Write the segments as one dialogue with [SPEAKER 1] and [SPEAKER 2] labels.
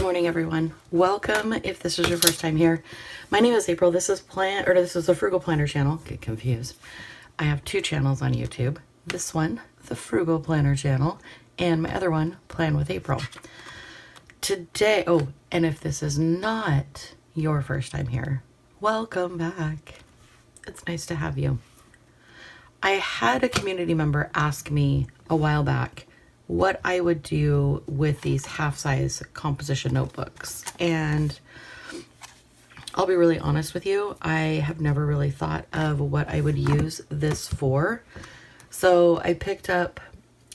[SPEAKER 1] morning, everyone. Welcome if this is your first time here. My name is April. This is the Frugal Planner channel. Get confused. I have two channels on YouTube. This one, the Frugal Planner channel, and my other one, Plan with April. Today, and if this is not your first time here, welcome back. It's nice to have you. I had a community member ask me a while back what I would do with these half-size composition notebooks. And I'll be really honest with you, I have never really thought of what I would use this for. So I picked up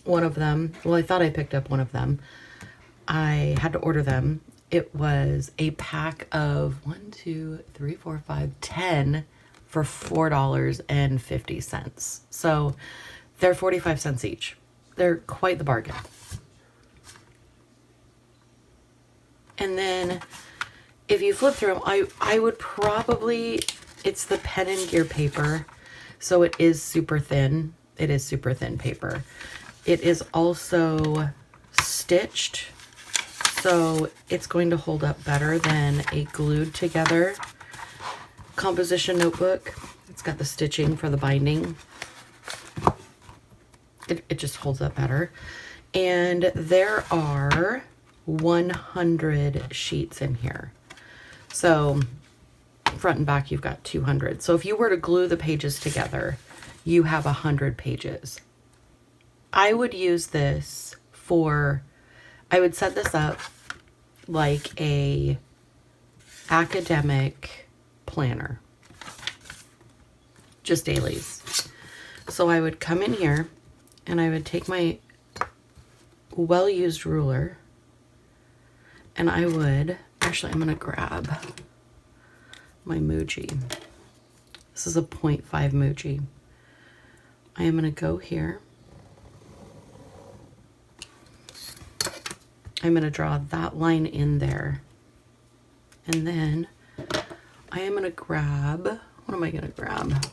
[SPEAKER 1] one of them. Well, I thought I picked up one of them. I had to order them. It was a pack of 10 for $4.50. So they're 45 cents each. They're quite the bargain. And then if you flip through them, I would probably, it's the Pen and Gear paper. So it is super thin. It is super thin paper. It is also stitched. So it's going to hold up better than a glued together composition notebook. It's got the stitching for the binding. It just holds up better. And there are 100 sheets in here. So front and back, you've got 200. So if you were to glue the pages together, you have 100 pages. I would use this I would set this up like a academic planner, just dailies. So I would come in here and I would take my well-used ruler and I would, actually I'm going to grab my Muji. This is a 0.5 Muji. I am going to go here. I'm going to draw that line in there. And then I am going to grab, what am I going to grab?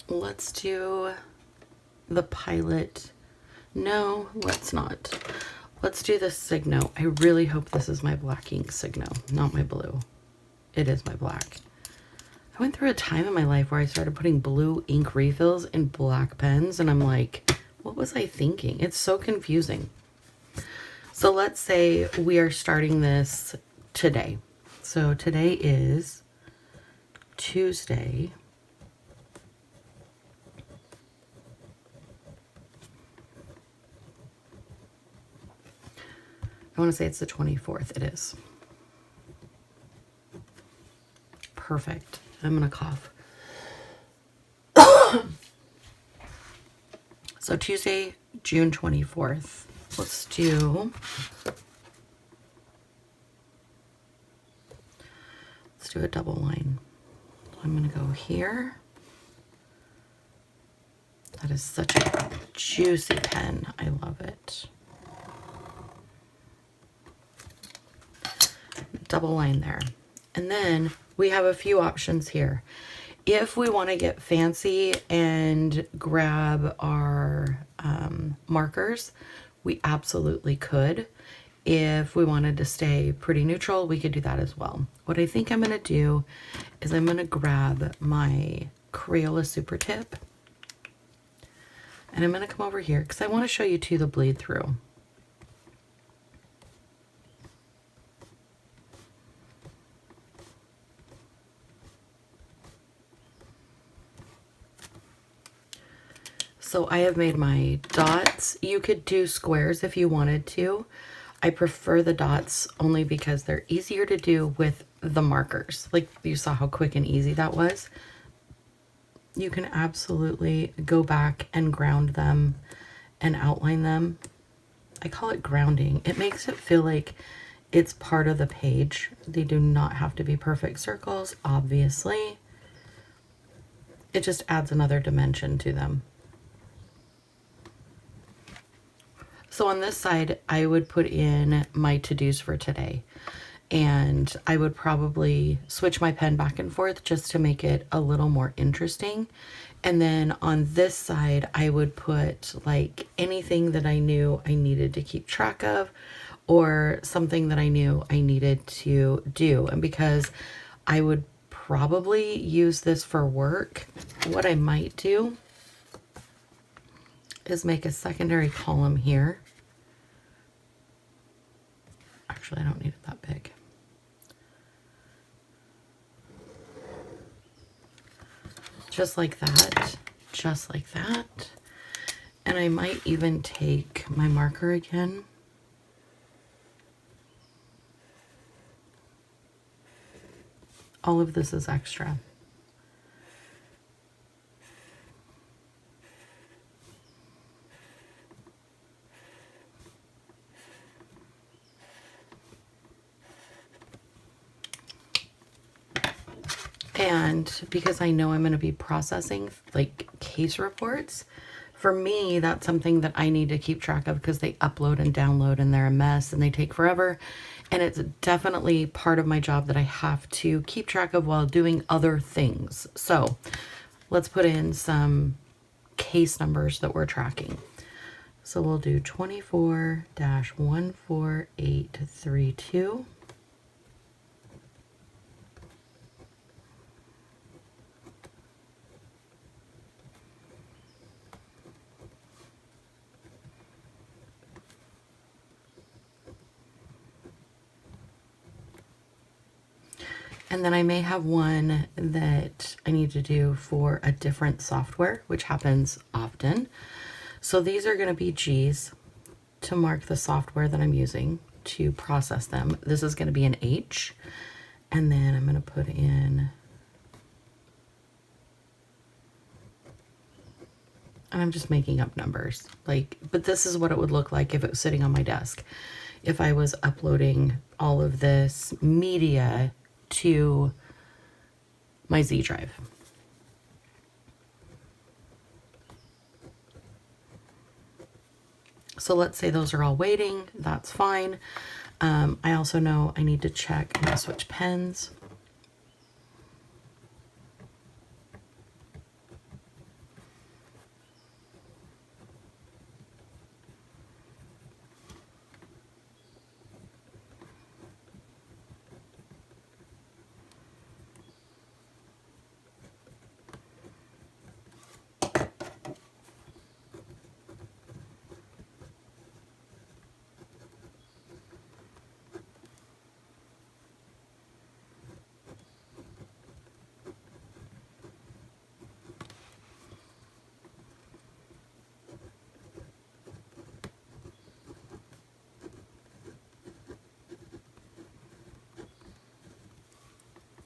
[SPEAKER 1] Let's do the Pilot. No, let's not. Let's do the Signo. I really hope this is my black ink Signo, not my blue. It is my black. I went through a time in my life where I started putting blue ink refills in black pens, and I'm like, what was I thinking? It's so confusing. So let's say we are starting this today. So today is Tuesday. I want to say it's the 24th. It is. Perfect. I'm going to cough. So Tuesday, June 24th. Let's do a double line. I'm going to go here. That is such a juicy pen. I love it. Double line there. And then we have a few options here. If we want to get fancy and grab our markers, we absolutely could. If we wanted to stay pretty neutral, we could do that as well. What I think I'm going to do is I'm going to grab my Crayola Super Tip and I'm going to come over here because I want to show you too the bleed through. So I have made my dots. You could do squares if you wanted to. I prefer the dots only because they're easier to do with the markers. Like you saw how quick and easy that was. You can absolutely go back and ground them and outline them. I call it grounding. It makes it feel like it's part of the page. They do not have to be perfect circles, obviously. It just adds another dimension to them. So on this side, I would put in my to-dos for today. and I would probably switch my pen back and forth just to make it a little more interesting. And then on this side, I would put like anything that I knew I needed to keep track of, or something that I knew I needed to do. And because I would probably use this for work, what I might do is make a secondary column here. Actually, I don't need it that big. Just like that, just like that. And I might even take my marker again. All of this is extra. And because I know I'm going to be processing like case reports, for me, that's something that I need to keep track of because they upload and download and they're a mess and they take forever. And it's definitely part of my job that I have to keep track of while doing other things. So let's put in some case numbers that we're tracking. So we'll do 24-14832. And then I may have one that I need to do for a different software, which happens often. So these are going to be G's to mark the software that I'm using to process them. This is going to be an H. And then I'm going to put in, and I'm just making up numbers, like, but this is what it would look like if it was sitting on my desk. If I was uploading all of this media to my Z drive. So let's say those are all waiting, that's fine. I also know I need to check, I'm gonna switch pens.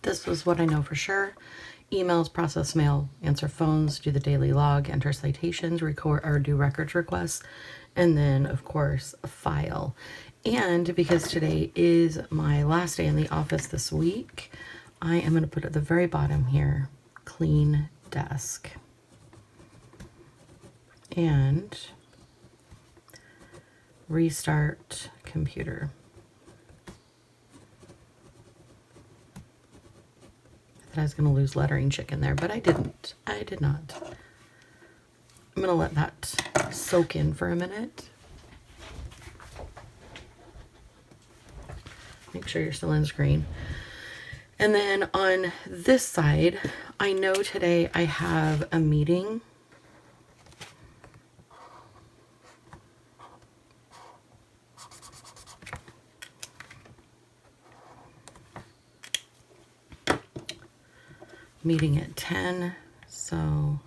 [SPEAKER 1] This was what I know for sure. Emails, process mail, answer phones, do the daily log, enter citations, record or do records requests, and then of course a file. And because today is my last day in the office this week, I am going to put at the very bottom here, clean desk. And restart computer. I was going to lose lettering chicken there, but I didn't. I did not. I'm going to let that soak in for a minute. Make sure you're still in screen. And then on this side, I know today I have a meeting. Meeting at 10, so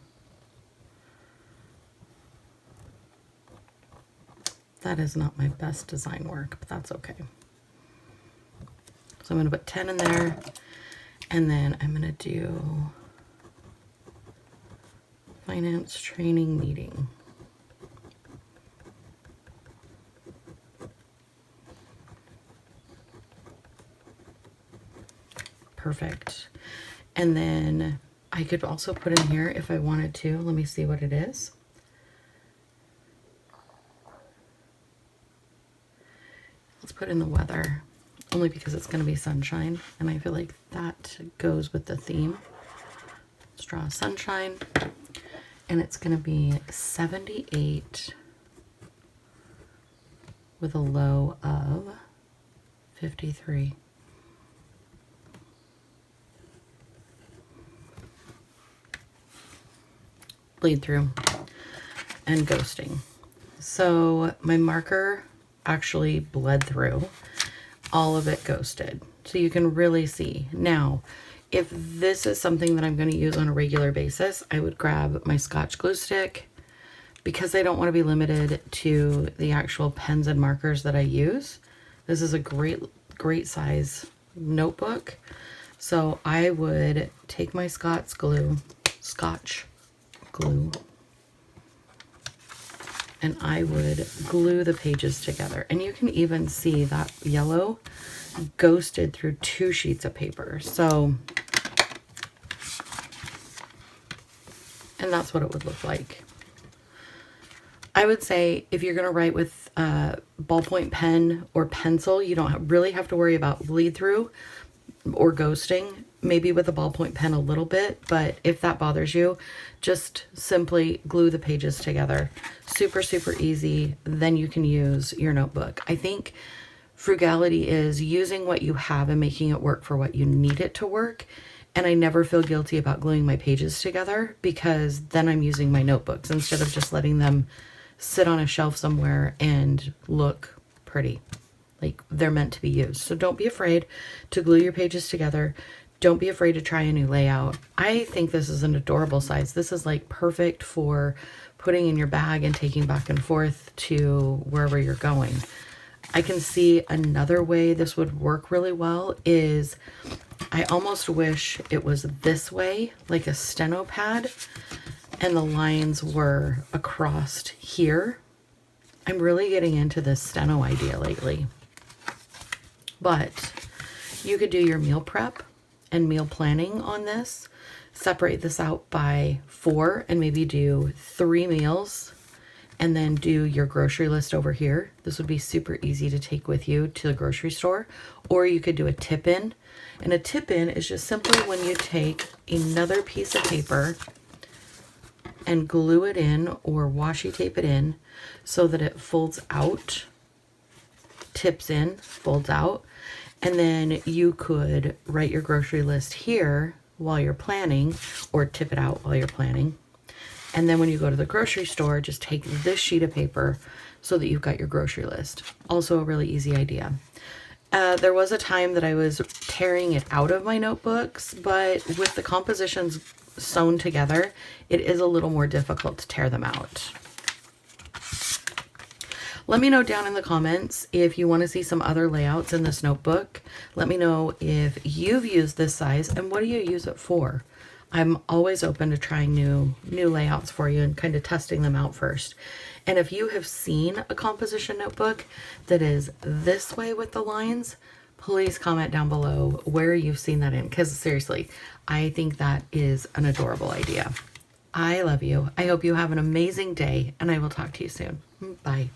[SPEAKER 1] that is not my best design work, but that's okay. So I'm going to put 10 in there, and then I'm going to do finance training meeting. Perfect. And then I could also put in here if I wanted to. Let me see what it is. Let's put in the weather. only because it's going to be sunshine, and I feel like that goes with the theme. Let's draw sunshine, and it's going to be 78 with a low of 53. Bleed through and ghosting. So my marker actually bled through. All of it ghosted. So you can really see. Now, if this is something that I'm going to use on a regular basis, I would grab my Scotch glue stick, because I don't want to be limited to the actual pens and markers that I use. This is a great size notebook. So I would take my Scotch glue, and I would glue the pages together. And you can even see that yellow ghosted through 2 sheets of paper. So, and that's what it would look like. I would say if you're going to write with a ballpoint pen or pencil, you don't really have to worry about bleed through or ghosting. Maybe with a ballpoint pen a little bit, but if that bothers you, just simply glue the pages together. Super, super easy. Then you can use your notebook. I think frugality is using what you have and making it work for what you need it to work. And I never feel guilty about gluing my pages together, because then I'm using my notebooks instead of just letting them sit on a shelf somewhere and look pretty. Like they're meant to be used. So don't be afraid to glue your pages together. Don't be afraid to try a new layout. I think this is an adorable size. This is like perfect for putting in your bag and taking back and forth to wherever you're going. I can see another way this would work really well is I almost wish it was this way, like a steno pad, and the lines were across here. I'm really getting into this steno idea lately. But you could do your meal prep and meal planning on this. Separate this out by 4 and maybe do 3 meals, and then do your grocery list over here. This would be super easy to take with you to the grocery store. Or you could do a tip-in. And a tip-in is just simply when you take another piece of paper and glue it in or washi tape it in so that it folds out, tips in, folds out. And then you could write your grocery list here while you're planning, or tip it out while you're planning. And then when you go to the grocery store, just take this sheet of paper so that you've got your grocery list. Also a really easy idea. There was a time that I was tearing it out of my notebooks, but with the compositions sewn together, it is a little more difficult to tear them out. Let me know down in the comments if you want to see some other layouts in this notebook. Let me know if you've used this size and what do you use it for. I'm always open to trying new layouts for you and kind of testing them out first. And if you have seen a composition notebook that is this way with the lines, please comment down below where you've seen that in, because seriously, I think that is an adorable idea. I love you. I hope you have an amazing day, and I will talk to you soon. Bye.